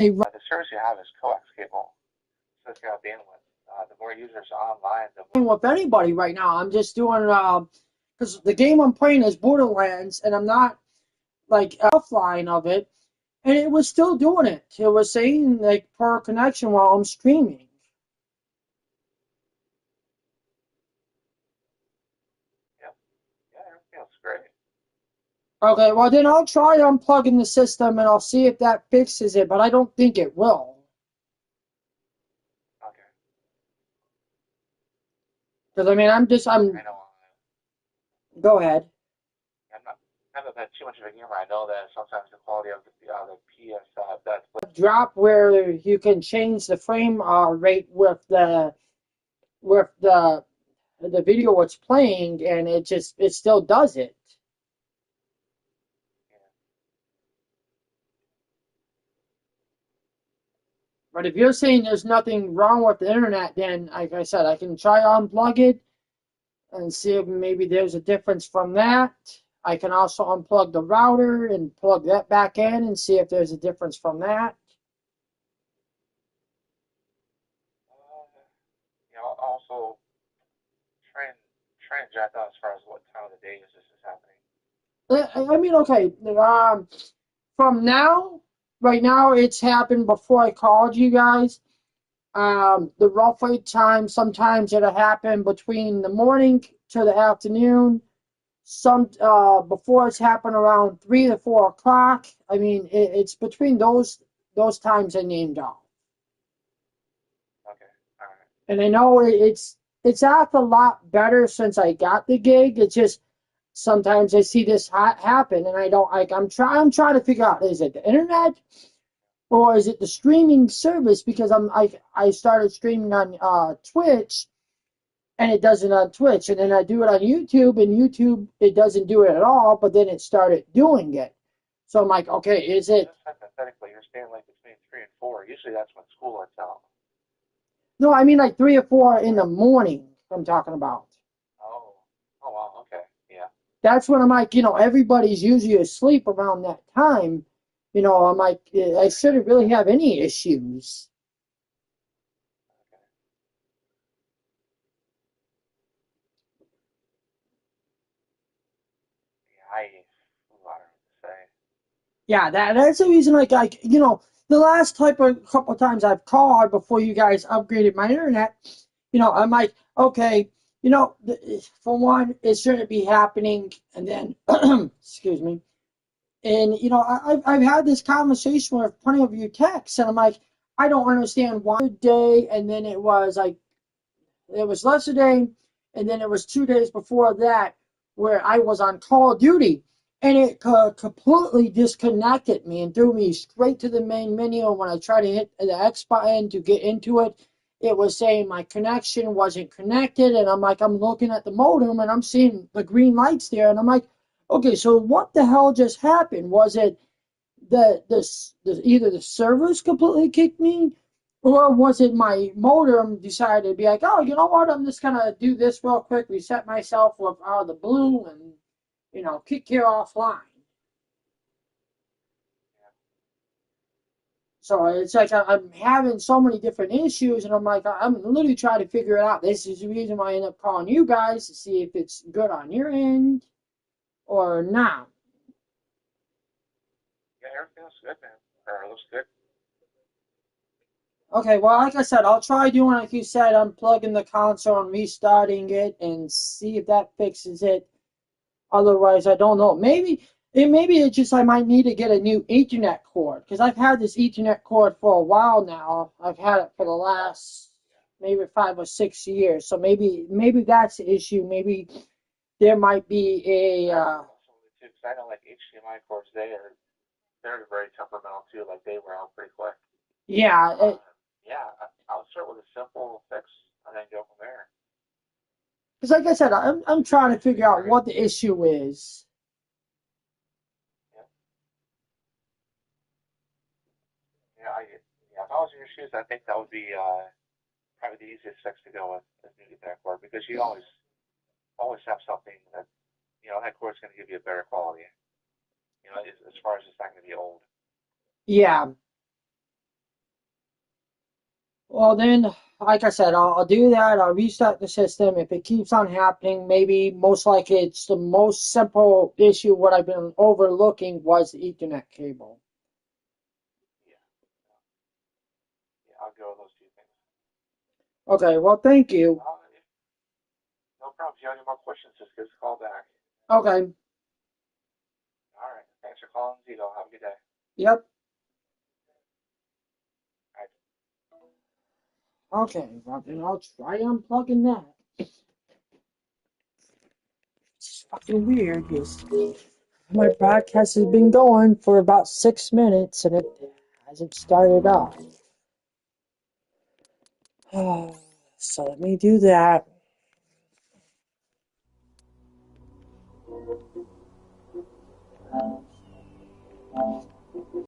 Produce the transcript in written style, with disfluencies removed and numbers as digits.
The service you have is coax cable, so it's got bandwidth. The more users online, the more. with anybody right now. I'm just doing because the game I'm playing is Borderlands, and I'm not like offline of it, and it was still doing it. It was saying like per connection while I'm streaming. Yeah, yeah, everything else is great. Okay, well then I'll try unplugging the system and I'll see if that fixes it, but I don't think it will. Okay, Because I mean, I know. go ahead. I'm not. I haven't been too much of a gamer. I know that sometimes the quality of the PS that's Drop where you can change the frame rate with the video it's playing, and it still does it. But if you're saying there's nothing wrong with the internet, then like I said, I can try unplug it and see if maybe there's a difference from that. I can also unplug the router and plug that back in and see if there's a difference from that. also try and jot down as far as what time of the day is this is happening. I mean, okay, from now, right now, it's happened before I called you guys. The rough wait time, sometimes it'll happen between the morning to the afternoon. Some before it's happened around 3 to 4 o'clock. I mean, it's between those times I named off. Okay, all right. And I know it's acted a lot better since I got the gig. It's just sometimes I see this happen, and I don't like. I'm trying to figure out, is it the internet or is it the streaming service? Because I started streaming on Twitch, and it does it on Twitch, and then I do it on YouTube, and YouTube it doesn't do it at all, but then it started doing it. So I'm like, okay, is it? Just hypothetically, you're staying like between 3 and 4. Usually that's when school lets out. No, I mean like 3 or 4 in the morning. I'm talking about. Oh, oh wow, okay, yeah. That's when I'm like, everybody's usually asleep around that time. I'm like, I shouldn't really have any issues. Okay. Yeah, I don't know what to say. Yeah, that's the reason. The last couple of times I've called before you guys upgraded my internet, I'm like, okay, for one, it shouldn't be happening, and then, excuse me, and I've had this conversation with plenty of you texts, and I'm like, I don't understand why day, and then it was yesterday, and then it was 2 days before that where I was on Call of Duty, and it completely disconnected me and threw me straight to the main menu. And when I tried to hit the X button to get into it, it was saying my connection wasn't connected, and I'm looking at the modem, and I'm seeing the green lights there, and I'm like, okay, so what the hell just happened? Was it either the servers completely kicked me, or was it my modem decided to be like, oh, you know what? I'm just gonna do this real quick, reset myself with out of the blue, and kick you offline. So it's like I'm having so many different issues, and I'm like, I'm literally trying to figure it out. This is the reason why I end up calling you guys to see if it's good on your end or not. Yeah, everything looks good, man. Or looks good. Okay, well, like I said, I'll try doing like you said, unplugging the console and restarting it and see if that fixes it. Otherwise, I don't know. Maybe it's just I might need to get a new Ethernet cord because I've had this Ethernet cord for a while now. I've had it for the last maybe 5 or 6 years. So maybe that's the issue. Maybe there might be a Because I know like HDMI cords, they're very temperamental too. Like they wear out pretty quick. yeah. Yeah, I'll start with a simple fix and then go from there. Because like I said, I'm trying to figure out what the issue is. Yeah, yeah, yeah. If I was in your shoes, I think that would be probably the easiest fix to go with is new that cord because you always have something that that cord's going to give you a better quality. As far as it's not going to be old. Yeah. Well, then, like I said, I'll do that. I'll restart the system. If it keeps on happening, maybe most likely it's the most simple issue. What I've been overlooking was the Ethernet cable. Yeah, yeah, I'll go with those two things. Okay, well, thank you. Yeah, no problem. If you have any more questions, just give us a call back. Okay, All right. Thanks for calling, Zito. Have a good day. yep. All right. Okay, well, then I'll try unplugging that. It's fucking weird because my broadcast has been going for about 6 minutes and it hasn't started up. So let me do that.